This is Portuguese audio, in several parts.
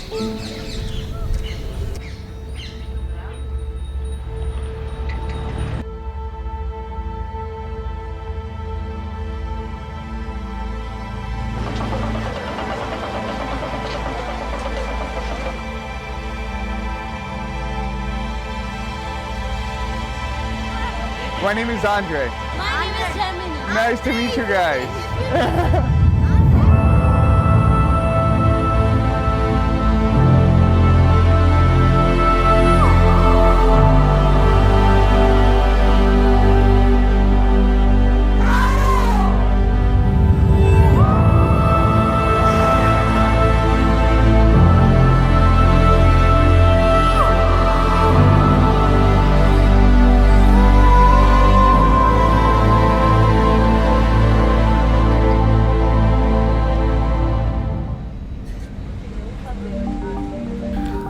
My name is Andre. My name is Gemini. Nice to meet you guys.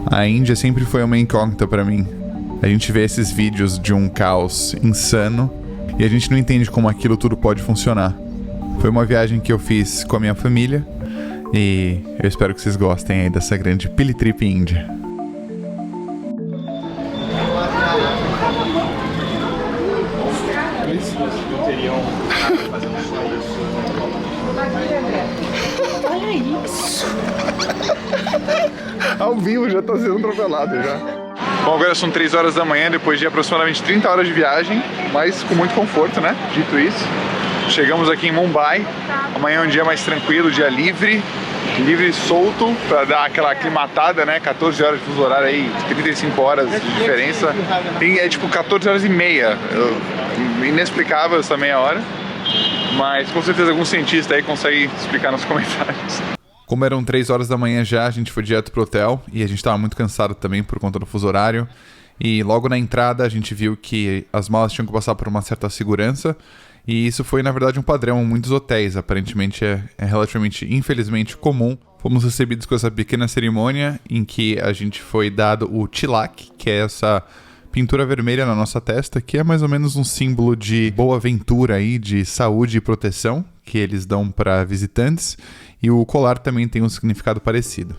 A Índia sempre foi uma incógnita pra mim. A gente vê esses vídeos de um caos insano e a gente não entende como aquilo tudo pode funcionar. Foi uma viagem que eu fiz com a minha família e eu espero que vocês gostem aí dessa grande Pili Trip Índia. Olha isso. Ao vivo já tá sendo atropelado já. Bom, agora são 3 horas da manhã, depois de aproximadamente 30 horas de viagem, mas com muito conforto, né? Dito isso, chegamos aqui em Mumbai. Amanhã é um dia mais tranquilo, dia livre e solto, pra dar aquela aclimatada, né? 14 horas de fuso horário aí, 35 horas de diferença. É tipo 14 horas e meia. Inexplicável essa meia hora. Mas com certeza algum cientista aí consegue explicar nos comentários. Como eram 3 horas da manhã já, a gente foi direto pro hotel e a gente tava muito cansado também por conta do fuso horário. E logo na entrada a gente viu que as malas tinham que passar por uma certa segurança. E isso foi, na verdade, um padrão em muitos hotéis. Aparentemente é relativamente, infelizmente, comum. Fomos recebidos com essa pequena cerimônia em que a gente foi dado o tilak, que é essa pintura vermelha na nossa testa, que é mais ou menos um símbolo de boa-ventura aí, de saúde e proteção, que eles dão para visitantes. E o colar também tem um significado parecido.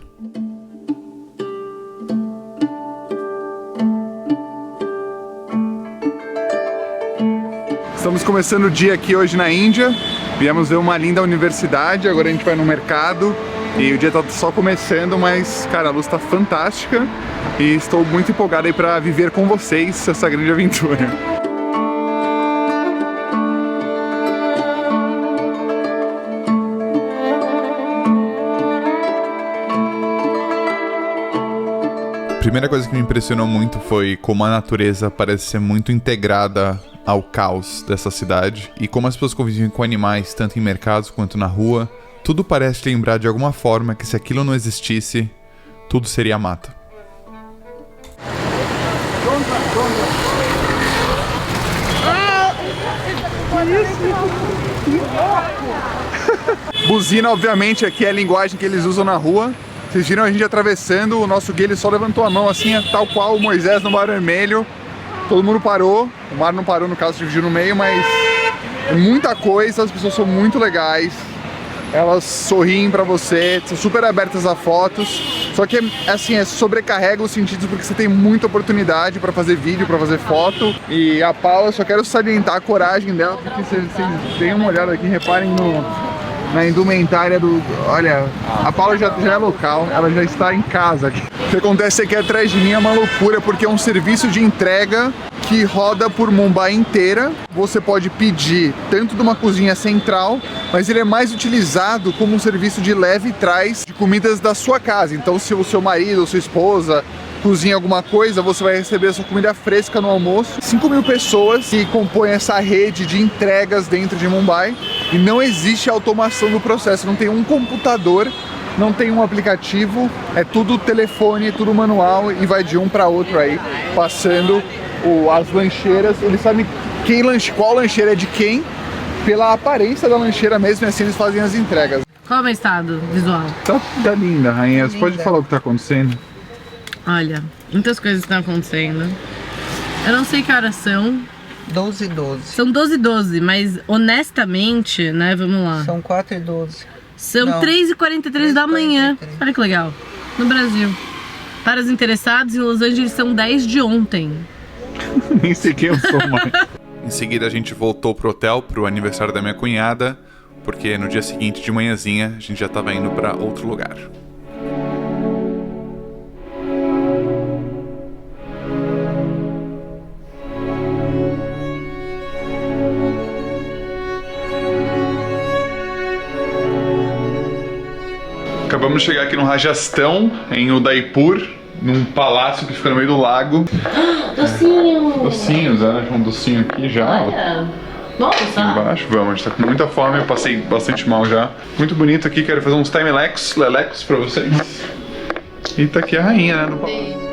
Estamos começando o dia aqui hoje na Índia. Viemos ver uma linda universidade, agora a gente vai no mercado. E o dia tá só começando, mas, cara, a luz tá fantástica. E estou muito empolgado aí pra viver com vocês essa grande aventura. A primeira coisa que me impressionou muito foi como a natureza parece ser muito integrada ao caos dessa cidade e como as pessoas convivem com animais, tanto em mercados quanto na rua. Tudo parece lembrar de alguma forma que se aquilo não existisse, tudo seria mata. Buzina, obviamente, aqui é a linguagem que eles usam na rua. Vocês viram a gente atravessando, o nosso guia ele só levantou a mão assim, tal qual o Moisés no Mar Vermelho. Todo mundo parou, o mar não parou, no caso se dividiu no meio, mas muita coisa, as pessoas são muito legais. Elas sorriem pra você, são super abertas a fotos. Só que assim, sobrecarrega os sentidos porque você tem muita oportunidade pra fazer vídeo, pra fazer foto. E a Paula, eu só quero salientar a coragem dela, porque vocês deem uma olhada aqui, reparem na indumentária do... Olha, a Paula já é local, ela já está em casa aqui. O que acontece aqui atrás de mim é uma loucura, porque é um serviço de entrega que roda por Mumbai inteira. Você pode pedir tanto de uma cozinha central, mas ele é mais utilizado como um serviço de leve e trás de comidas da sua casa. Então se o seu marido ou sua esposa cozinha alguma coisa, você vai receber a sua comida fresca no almoço. 5.000 pessoas que compõem essa rede de entregas dentro de Mumbai e não existe automação do processo, não tem um computador, não tem um aplicativo, é tudo telefone, tudo manual e vai de um para outro aí, passando as lancheiras. Eles sabem qual lancheira é de quem, pela aparência da lancheira mesmo, e assim eles fazem as entregas. Qual é o estado visual? Tá linda, rainha. Você pode falar o que tá acontecendo? Olha, muitas coisas estão acontecendo. Eu não sei que horas são. 12h12. São 12h12, mas honestamente, né, vamos lá. São 4h12. São Não. 3h43 da manhã. Olha que legal. no Brasil. Para os interessados, em Los Angeles são 10 de ontem. Nem sei quem eu sou mais. Em seguida a gente voltou pro hotel pro aniversário da minha cunhada, porque no dia seguinte de manhãzinha a gente já tava indo pra outro lugar. Acabamos de chegar aqui no Rajastão, em Udaipur, num palácio que fica no meio do lago. Docinho! Docinhos, né? Um docinho aqui já. Vamos Aqui embaixo, vamos, a gente tá com muita fome, eu passei bastante mal já. Muito bonito aqui, quero fazer uns lelecos pra vocês. E tá aqui a rainha, né? No palácio.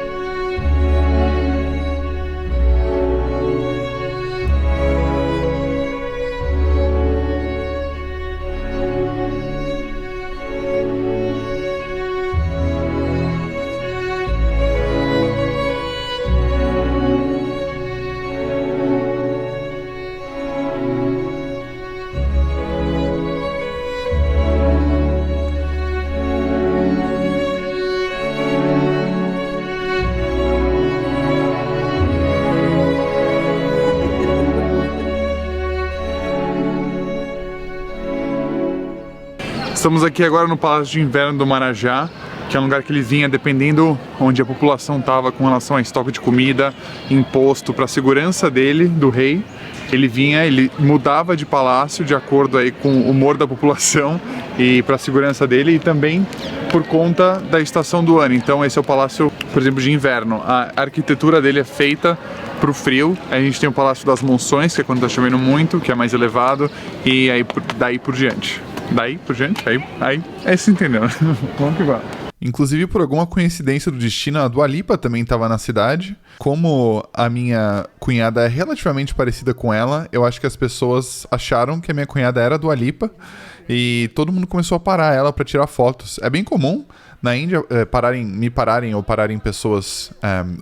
Estamos aqui agora no Palácio de Inverno do Marajá, que é um lugar que ele vinha dependendo onde a população estava com relação a estoque de comida, imposto, para a segurança dele, do rei. Ele mudava de palácio de acordo aí com o humor da população e para a segurança dele, e também por conta da estação do ano. Então esse é o palácio, por exemplo, de inverno. A arquitetura dele é feita para o frio. A gente tem o Palácio das Monções, que é quando está chovendo muito, que é mais elevado, e aí daí por diante. Daí por diante, aí você entendeu. Vamos que vai. Inclusive, por alguma coincidência do destino, a Dua Lipa também estava na cidade. Como a minha cunhada é relativamente parecida com ela, eu acho que as pessoas acharam que a minha cunhada era a Dua Lipa e todo mundo começou a parar ela para tirar fotos. É bem comum na Índia me pararem pessoas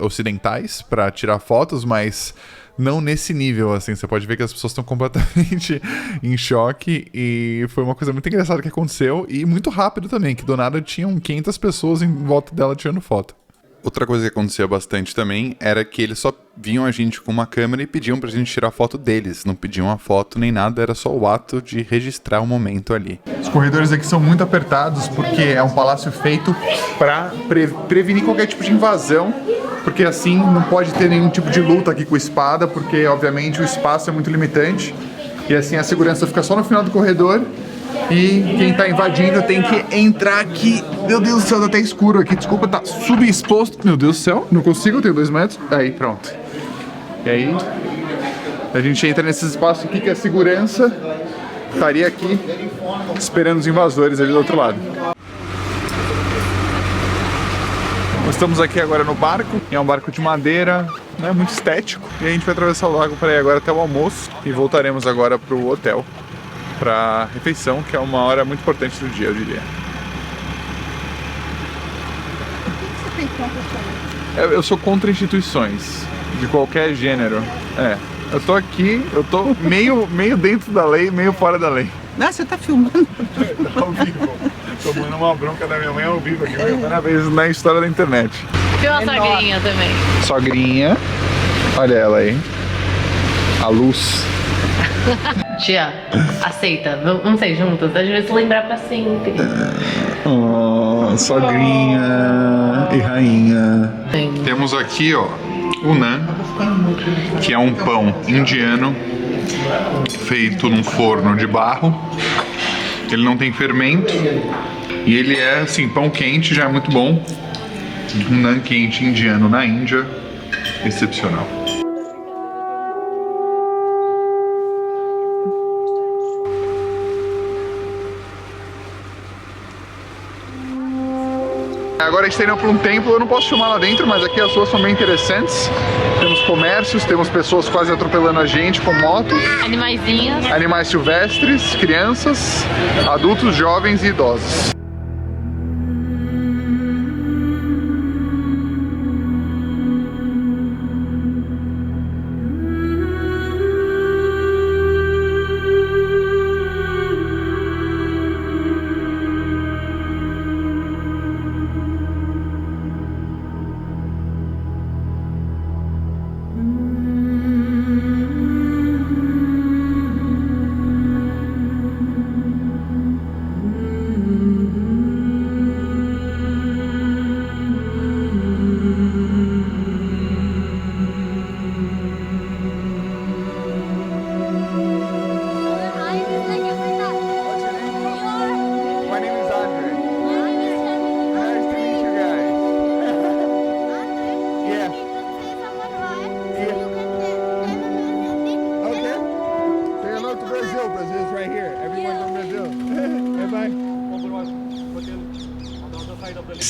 ocidentais para tirar fotos, mas não nesse nível, assim. Você pode ver que as pessoas estão completamente em choque, e foi uma coisa muito engraçada que aconteceu, e muito rápido também, que do nada tinham 500 pessoas em volta dela tirando foto. Outra coisa que acontecia bastante também era que eles só viam a gente com uma câmera e pediam pra gente tirar foto deles. Não pediam a foto nem nada, era só o ato de registrar o momento ali. Os corredores aqui são muito apertados porque é um palácio feito para prevenir qualquer tipo de invasão, porque assim não pode ter nenhum tipo de luta aqui com espada, porque obviamente o espaço é muito limitante, e assim a segurança fica só no final do corredor. E quem tá invadindo tem que entrar aqui. Meu Deus do céu, tá até escuro aqui. Desculpa, tá subexposto. Meu Deus do céu, não consigo, eu tenho 2 metros. Aí, pronto. E aí, a gente entra nesse espaço aqui que a segurança estaria aqui esperando os invasores ali do outro lado. Estamos aqui agora no barco. É um barco de madeira, né, muito estético. E a gente vai atravessar o lago para ir agora até o almoço. E voltaremos agora pro hotel para refeição, que é uma hora muito importante do dia, eu diria. Eu sou contra instituições de qualquer gênero. Eu tô aqui, eu tô meio dentro da lei, meio fora da lei. Ah, você tá filmando? Tá ao vivo. Tomando uma bronca da minha mãe ao vivo aqui, pela primeira vez na história da internet. Tem uma sogrinha também. Sogrinha, olha ela aí. A luz. Tia, aceita. Vamos sair juntas? A gente vai se lembrar pra sempre. Oh, sogrinha e rainha. Sim. Temos aqui, ó, o naan, que é um pão indiano feito num forno de barro. Ele não tem fermento e ele é, assim, pão quente, já é muito bom. Um naan quente indiano na Índia, excepcional. Agora a gente está indo para um templo, eu não posso filmar lá dentro, mas aqui as ruas são bem interessantes. Temos comércios, temos pessoas quase atropelando a gente com motos. Animaizinhos. Animais silvestres, crianças, adultos, jovens e idosos.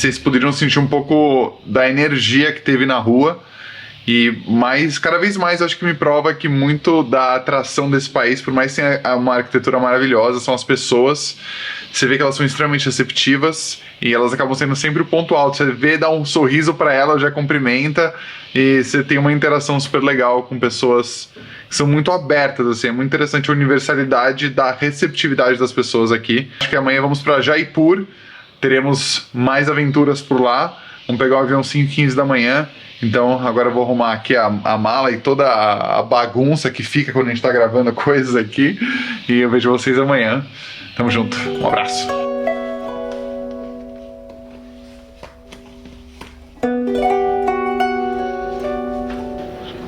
vocês poderiam sentir um pouco da energia que teve na rua. E cada vez mais acho que me prova que muito da atração desse país, por mais que tenha uma arquitetura maravilhosa, são as pessoas. Você vê que elas são extremamente receptivas e elas acabam sendo sempre o ponto alto. Você vê, dá um sorriso para ela, já cumprimenta e você tem uma interação super legal com pessoas que são muito abertas, assim. É muito interessante a universalidade da receptividade das pessoas aqui. Acho que amanhã vamos para Jaipur, teremos mais aventuras por lá. Vamos pegar o avião 5h15 da manhã. Então agora eu vou arrumar aqui a mala e toda a bagunça que fica quando a gente tá gravando coisas aqui. E eu vejo vocês amanhã. Tamo junto. Um abraço.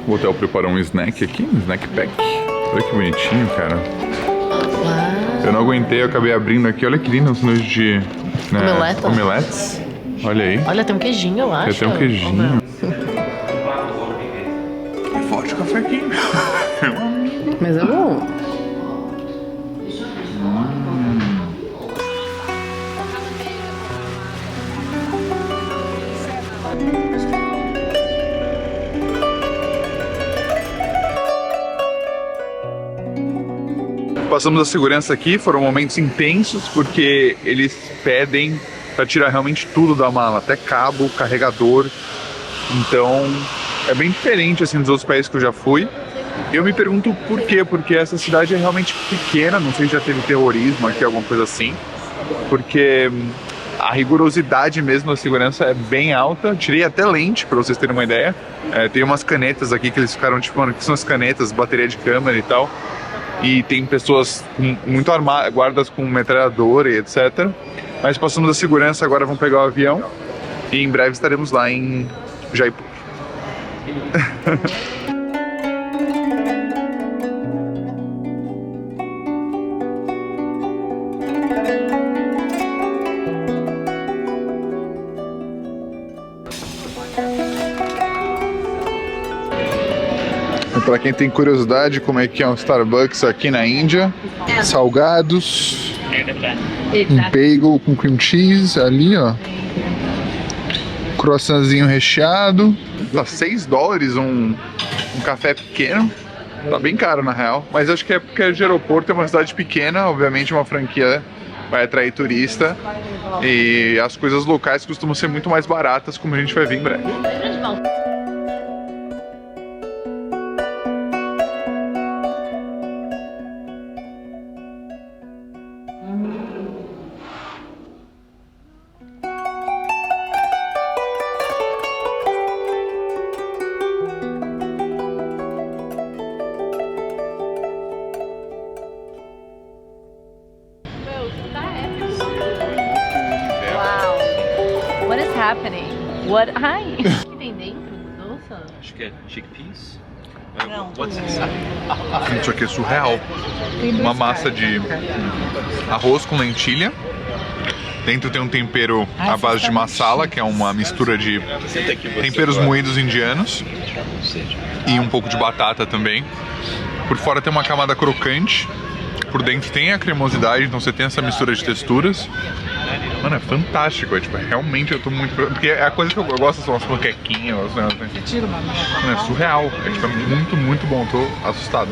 O hotel preparou um snack aqui, um snack pack. Olha que bonitinho, cara. Eu não aguentei, eu acabei abrindo aqui. Olha que lindo, os sanduíches de omeletes. Olha aí. Olha, tem um queijinho, eu acho. Tem um queijinho. É forte o café aqui. Mas é bom. Passamos a segurança aqui, foram momentos intensos porque eles pedem para tirar realmente tudo da mala, até cabo, carregador. Então é bem diferente assim dos outros países que eu já fui. Eu me pergunto por quê, porque essa cidade é realmente pequena, não sei se já teve terrorismo aqui, alguma coisa assim, porque a rigorosidade mesmo da segurança é bem alta. Tirei até lente, para vocês terem uma ideia. Tem umas canetas aqui que eles ficaram tipo, mano, que são as canetas, bateria de câmera e tal. E tem pessoas muito armadas, guardas com metralhadora e etc. Mas passamos a segurança, agora vamos pegar o avião e em breve estaremos lá em Jaipur. Para quem tem curiosidade como é que é um Starbucks aqui na Índia, salgados, um bagel com cream cheese ali, ó, croissantzinho recheado, tá $6 um café pequeno, tá bem caro na real, mas acho que é porque é de aeroporto, é uma cidade pequena, obviamente uma franquia vai atrair turista e as coisas locais costumam ser muito mais baratas, como a gente vai ver em breve. What is happening? What? Hi. O que tem dentro? Nossa. Acho que é chickpeas. Não. What's inside? Isso aqui é surreal. Uma massa de arroz com lentilha. Dentro tem um tempero à base de masala, que é uma mistura de temperos moídos indianos. E um pouco de batata também. Por fora tem uma camada crocante. Por dentro tem a cremosidade, então você tem essa mistura de texturas. Mano, é fantástico, realmente eu tô muito... Porque a coisa que eu gosto são as panquequinhas, os negócios assim. Mano, é surreal, é muito, muito bom, tô assustado.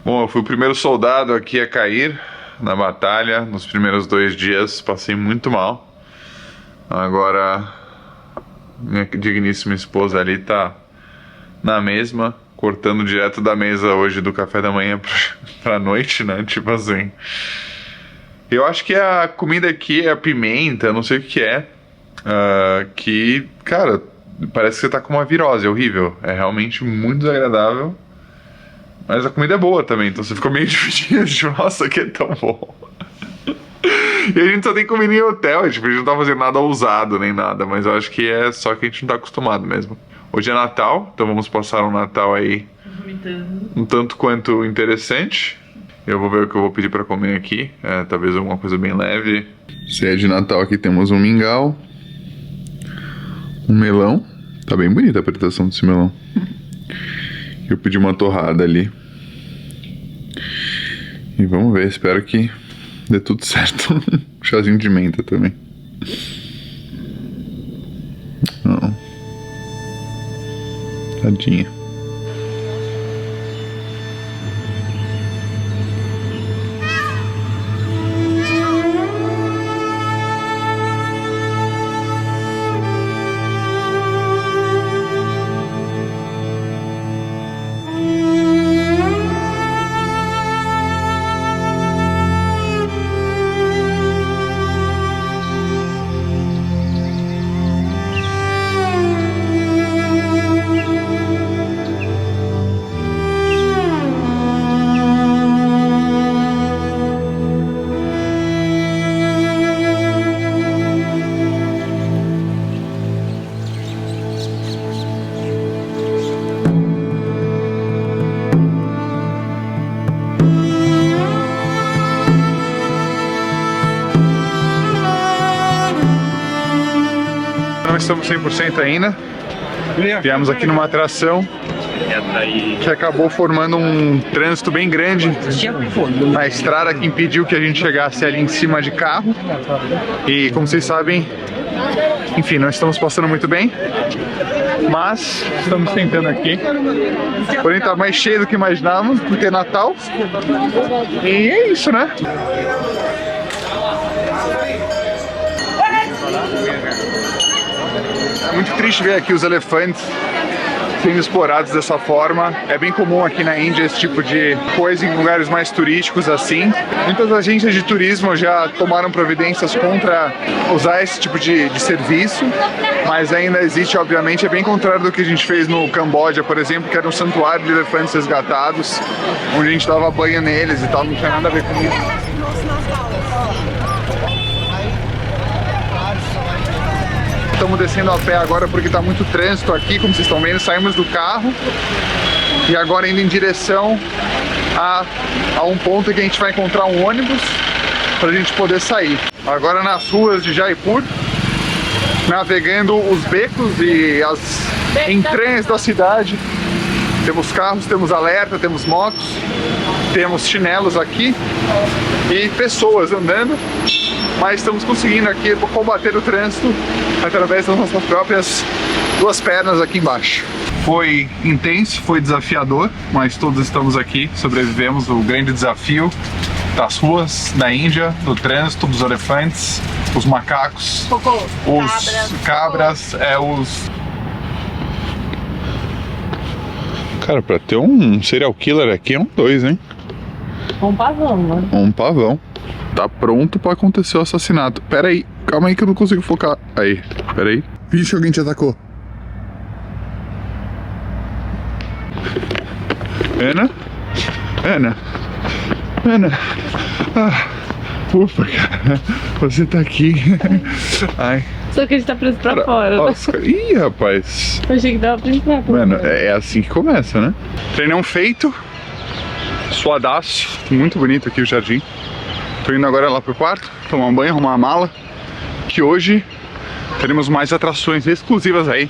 Bom, eu fui o primeiro soldado aqui a cair na batalha, nos primeiros 2 dias, passei muito mal. Agora, minha digníssima esposa ali tá na mesma, cortando direto da mesa hoje do café da manhã pra noite, né, tipo assim... Eu acho que a comida aqui é a pimenta, não sei o que é, que, cara, parece que você tá com uma virose, é horrível. É realmente muito desagradável, mas a comida é boa também, então você ficou meio dividido, tipo, nossa, que é tão bom. E a gente só tem comida em hotel, tipo, a gente não tá fazendo nada ousado nem nada, mas eu acho que é só que a gente não tá acostumado mesmo. Hoje é Natal, então vamos passar um Natal aí um tanto quanto interessante. Eu vou ver o que eu vou pedir pra comer aqui, talvez alguma coisa bem leve. Ceia de Natal, aqui temos um mingau, um melão, tá bem bonita a apresentação desse melão. Eu pedi uma torrada ali. E vamos ver, espero que dê tudo certo. Um chazinho de menta também. Não. Tadinha. Não estamos 100% ainda. Viemos aqui numa atração que acabou formando um trânsito bem grande na estrada que impediu que a gente chegasse ali em cima de carro. E como vocês sabem, enfim, não estamos passando muito bem, mas estamos tentando aqui. Porém tá mais cheio do que imaginávamos, porque é Natal. E é isso, né? É muito triste ver aqui os elefantes sendo explorados dessa forma. É bem comum aqui na Índia esse tipo de coisa em lugares mais turísticos assim. Muitas agências de turismo já tomaram providências contra usar esse tipo de serviço, mas ainda existe, obviamente, é bem contrário do que a gente fez no Camboja, por exemplo, que era um santuário de elefantes resgatados, onde a gente dava banho neles e tal, não tinha nada a ver com isso. Estamos descendo a pé agora porque está muito trânsito aqui, como vocês estão vendo. Saímos do carro e agora indo em direção a um ponto que a gente vai encontrar um ônibus para a gente poder sair. Agora nas ruas de Jaipur, navegando os becos e as entranhas da cidade. Temos carros, temos alerta, temos motos, temos chinelos aqui e pessoas andando. Mas estamos conseguindo aqui combater o trânsito através das nossas próprias duas pernas aqui embaixo. Foi intenso, foi desafiador, mas todos estamos aqui, sobrevivemos o grande desafio das ruas da Índia, do trânsito, dos elefantes, os macacos, os cabras, os... Cara, pra ter um serial killer aqui é um dois, hein? Um pavão, mano. Um pavão. Tá pronto pra acontecer o assassinato. Pera aí, calma aí que eu não consigo focar. Aí, pera aí. Vixe, alguém te atacou. Ana? Ana? Ana? Ah, ufa, cara. Você tá aqui. Ai. Só que a gente tá preso pra fora. Nossa, ih, rapaz. Eu achei que dava pra entrar. Mano, é assim que começa, né? Treinão feito. Suadaço. Muito bonito aqui o jardim. Tô indo agora lá pro quarto, tomar um banho, arrumar uma mala. Que hoje teremos mais atrações exclusivas aí.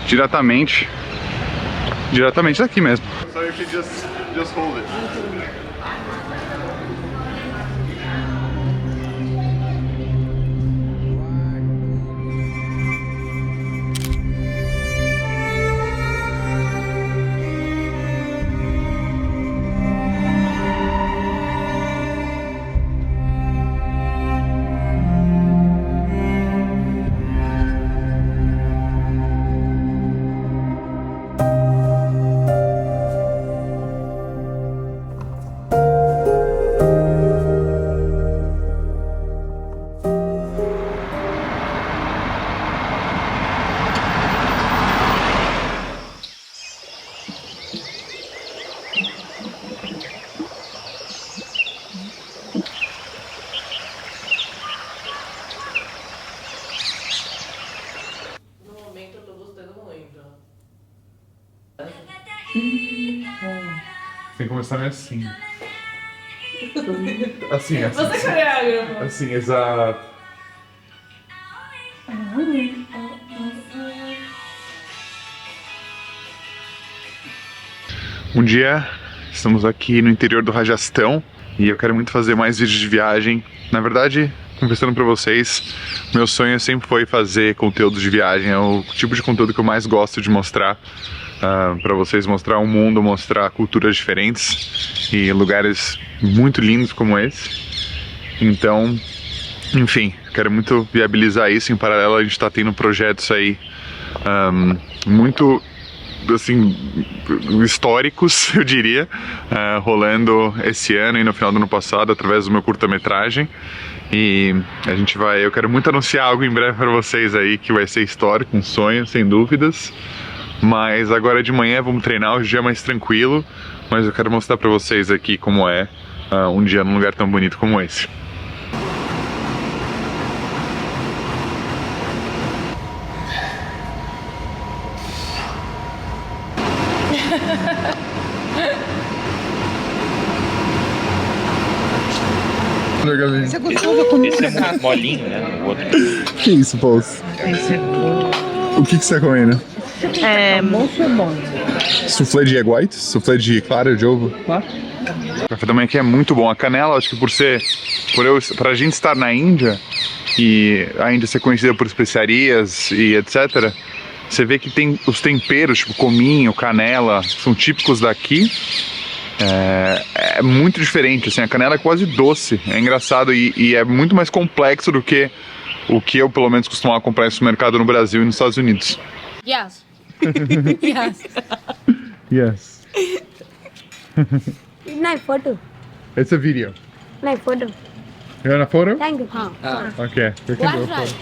Diretamente daqui mesmo. So you can just hold it. Tem que começar assim. Assim, assim. Você coreógrafo. Assim, exato. Um dia estamos aqui no interior do Rajastão e eu quero muito fazer mais vídeos de viagem. Na verdade, confessando pra vocês, meu sonho sempre foi fazer conteúdo de viagem. É o tipo de conteúdo que eu mais gosto de mostrar pra vocês, mostrar o mundo, mostrar culturas diferentes e lugares muito lindos como esse. Então, enfim, quero muito viabilizar isso. Em paralelo, a gente tá tendo projetos aí muito, assim, históricos, eu diria, rolando esse ano e no final do ano passado, através do meu curta-metragem. E a gente vai, eu quero muito anunciar algo em breve para vocês aí, que vai ser histórico, um sonho, sem dúvidas. Mas agora de manhã vamos treinar, hoje o dia é mais tranquilo, mas eu quero mostrar para vocês aqui como é um dia num lugar tão bonito como esse. Você gostou da comida? Esse é molinho, né? O outro. Que isso, Paulo? O que você tá comendo? Moço é bom. Soufflé de egg white? Soufflé de clara de ovo? Claro. O café da manhã aqui é muito bom. A canela, acho que pra gente estar na Índia e a Índia ser conhecida por especiarias e etc., você vê que tem os temperos, tipo cominho, canela, são típicos daqui. É muito diferente, assim, a canela é quase doce, é engraçado e é muito mais complexo do que o que eu, pelo menos, costumava comprar no mercado no Brasil e nos Estados Unidos. Yes. Yes. Yes. Nice photo. It's a video. Nice photo. You want a photo? Thank you. Okay. We can do a photo.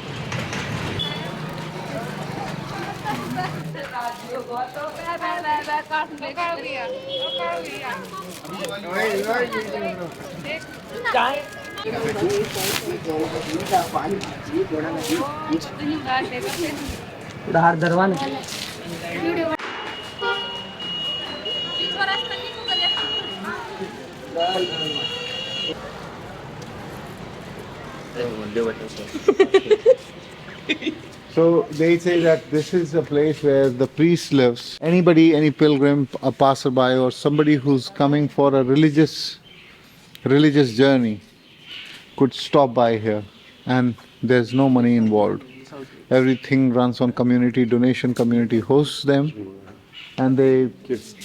So they say that this is a place where the priest lives. Anybody, any pilgrim, a passerby, or somebody who's coming for a religious journey could stop by here, and there's no money involved. Everything runs on community donation. Community hosts them, and they just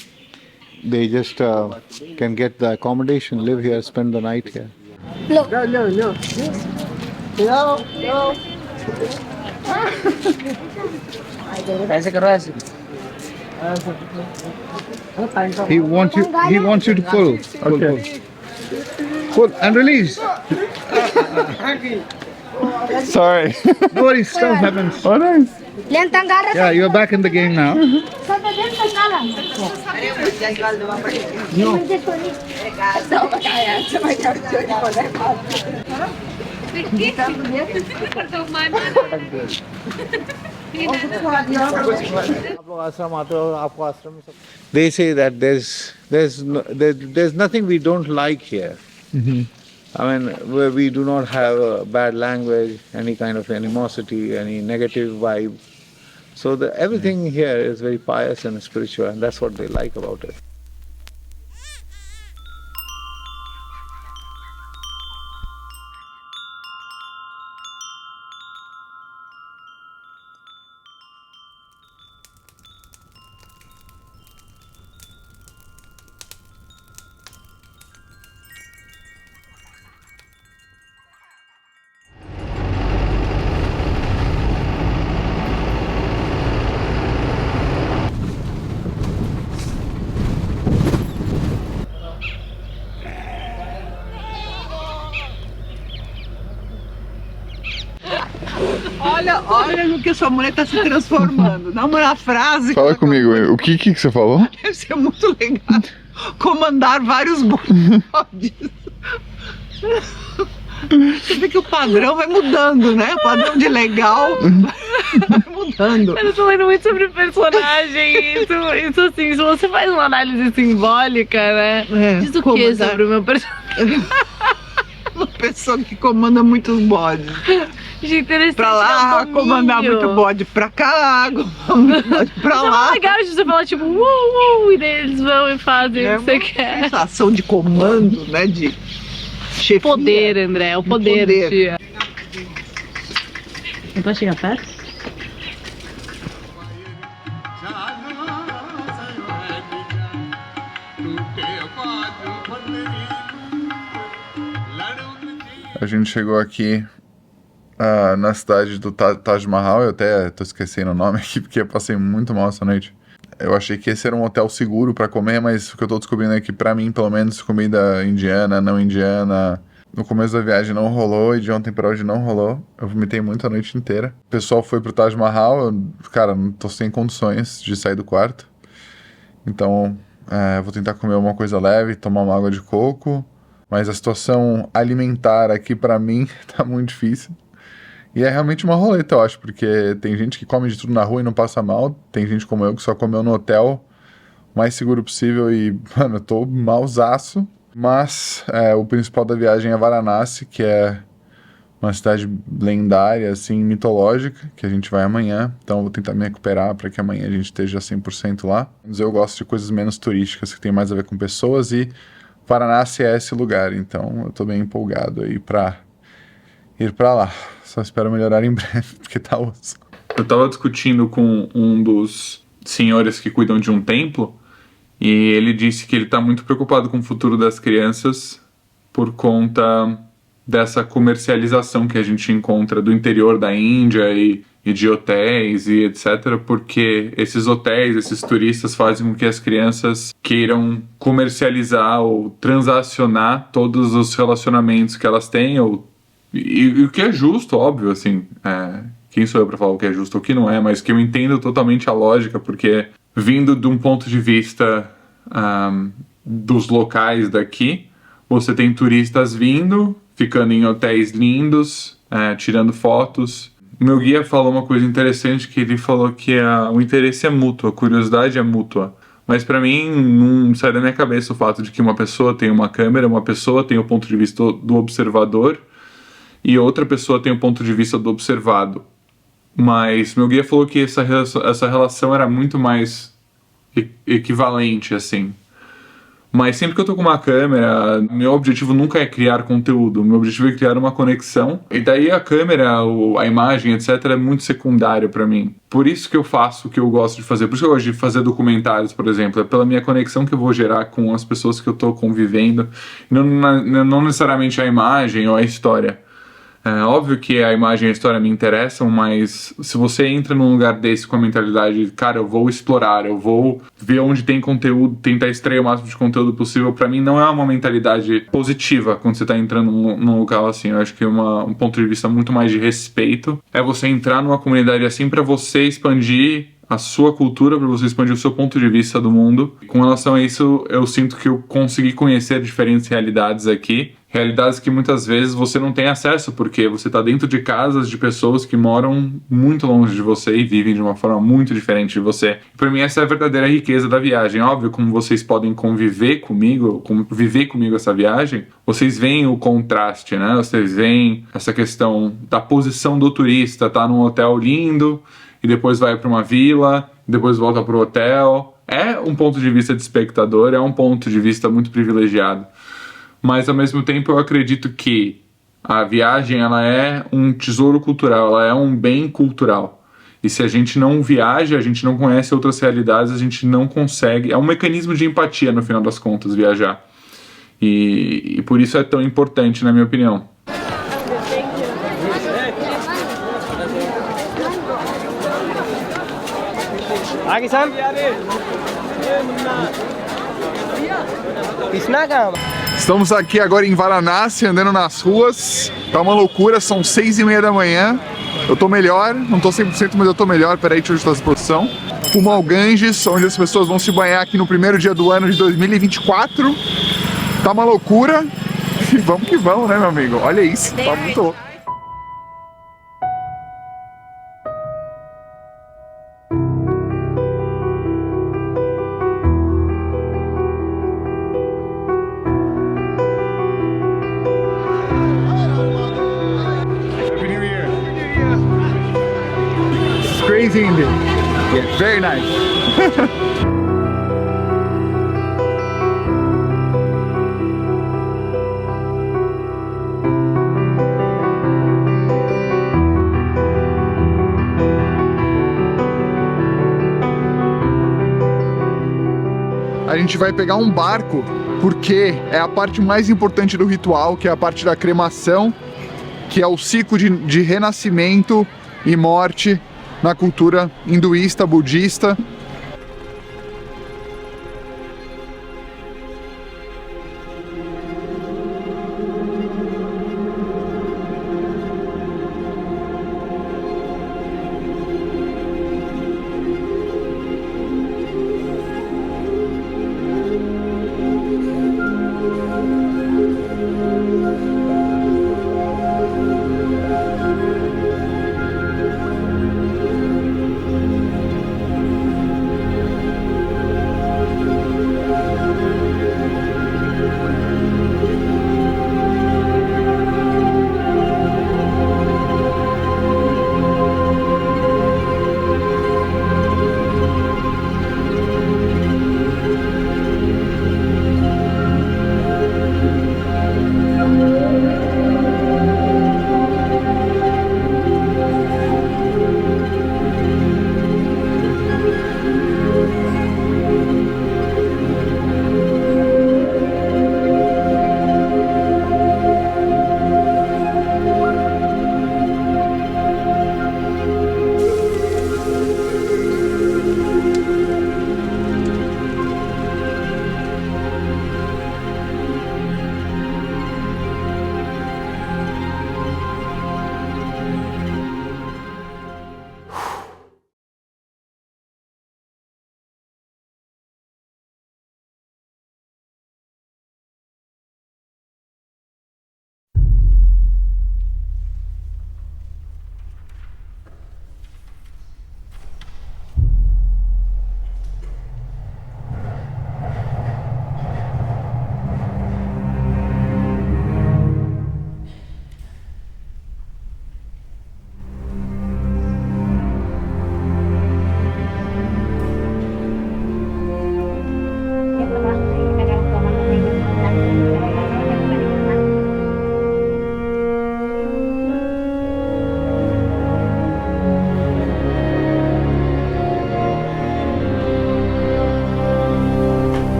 can get the accommodation, live here, spend the night here. Look. No. He wants you to pull. Okay. Pull and release. Sorry. No worries, stuff happens. Oh, nice. Yeah, you're back in the game now. They say that there's nothing we don't like here. I mean, where we do not have bad language, any kind of animosity, any negative vibe. So everything here is very pious and spiritual, and that's what they like about it. Olha no que sua mulher está se transformando. Numa frase. Fala comigo, o que você falou? Deve ser muito legal comandar vários bodes. Você vê que o padrão vai mudando, né? O padrão de legal vai mudando. Eu tô lendo muito sobre personagem. Isso assim, se você faz uma análise simbólica, né? Diz o que sobre o meu personagem? Uma pessoa que comanda muitos bodes. Interessante. Pra lá, comandar muito bode, pra cá, comandar bode pra lá. É legal de você falar tipo, e daí eles vão e fazem o que você quer. Sensação de comando, né? De chefia. Poder, André, o poder. Tia. É pra chegar perto? A gente chegou aqui na cidade do Taj Mahal. Eu até tô esquecendo o nome aqui porque eu passei muito mal essa noite. Eu achei que esse era um hotel seguro pra comer, mas o que eu tô descobrindo é que pra mim, pelo menos, comida indiana, não indiana, no começo da viagem não rolou e de ontem pra hoje não rolou. Eu vomitei muito a noite inteira. O pessoal foi pro Taj Mahal, cara, não tô sem condições de sair do quarto. Então, vou tentar comer uma coisa leve, tomar uma água de coco. Mas a situação alimentar aqui pra mim tá muito difícil. E é realmente uma roleta, eu acho, porque tem gente que come de tudo na rua e não passa mal. Tem gente como eu que só comeu no hotel o mais seguro possível e, mano, eu tô malzaço. Mas o principal da viagem é Varanasi, que é uma cidade lendária, assim, mitológica, que a gente vai amanhã. Então eu vou tentar me recuperar para que amanhã a gente esteja 100% lá. Mas eu gosto de coisas menos turísticas, que tem mais a ver com pessoas, e Varanasi é esse lugar. Então eu tô bem empolgado aí pra ir pra lá. Só espero melhorar em breve, porque tá osso. Eu tava discutindo com um dos senhores que cuidam de um templo, e ele disse que ele tá muito preocupado com o futuro das crianças por conta dessa comercialização que a gente encontra do interior da Índia e de hotéis e etc, porque esses hotéis, esses turistas fazem com que as crianças queiram comercializar ou transacionar todos os relacionamentos que elas têm, e o que é justo, óbvio, assim, quem sou eu pra falar o que é justo ou o que não é, mas que eu entendo totalmente a lógica, porque vindo de um ponto de vista dos locais daqui, você tem turistas vindo, ficando em hotéis lindos, tirando fotos. Meu guia falou uma coisa interessante, que ele falou que o interesse é mútuo, a curiosidade é mútua. Mas pra mim não sai da minha cabeça o fato de que uma pessoa tem uma câmera, uma pessoa tem o ponto de vista do observador e outra pessoa tem o ponto de vista do observado. Mas meu guia falou que essa relação era muito mais equivalente, assim. Mas sempre que eu tô com uma câmera, meu objetivo nunca é criar conteúdo, meu objetivo é criar uma conexão. E daí a câmera, a imagem, etc, é muito secundário pra mim. Por isso que eu faço o que eu gosto de fazer. Por isso que eu gosto de fazer documentários, por exemplo. É pela minha conexão que eu vou gerar com as pessoas que eu tô convivendo. Não necessariamente a imagem ou a história. É óbvio que a imagem e a história me interessam, mas se você entra num lugar desse com a mentalidade de, cara, eu vou explorar, eu vou ver onde tem conteúdo, tentar extrair o máximo de conteúdo possível, pra mim não é uma mentalidade positiva quando você tá entrando num local assim. Eu acho que um ponto de vista muito mais de respeito é você entrar numa comunidade assim pra você expandir a sua cultura, para você expandir o seu ponto de vista do mundo. Com relação a isso, eu sinto que eu consegui conhecer diferentes realidades aqui. Realidades que muitas vezes você não tem acesso, porque você está dentro de casas de pessoas que moram muito longe de você e vivem de uma forma muito diferente de você. Para mim, essa é a verdadeira riqueza da viagem. Óbvio, como vocês podem viver comigo essa viagem, vocês veem o contraste, né? Vocês veem essa questão da posição do turista, tá num hotel lindo, e depois vai para uma vila, depois volta para o hotel. É um ponto de vista de espectador, é um ponto de vista muito privilegiado. Mas ao mesmo tempo eu acredito que a viagem ela é um tesouro cultural, ela é um bem cultural. E se a gente não viaja, a gente não conhece outras realidades, a gente não consegue... É um mecanismo de empatia, no final das contas, viajar. E por isso é tão importante, na minha opinião. Estamos aqui agora em Varanasi, andando nas ruas. Tá uma loucura, são 6h30 da manhã. Eu tô melhor, não tô 100%, mas eu tô melhor. Peraí, deixa eu ajustar essa posição. Rumo ao Ganges, onde as pessoas vão se banhar aqui no primeiro dia do ano de 2024. Tá uma loucura. E vamos que vamos, né, meu amigo? Olha isso, tá muito louco. Crazy Indian. Yeah, very nice. a gente vai pegar um barco, porque é a parte mais importante do ritual, que é a parte da cremação, que é o ciclo de renascimento e morte na cultura hinduísta, budista.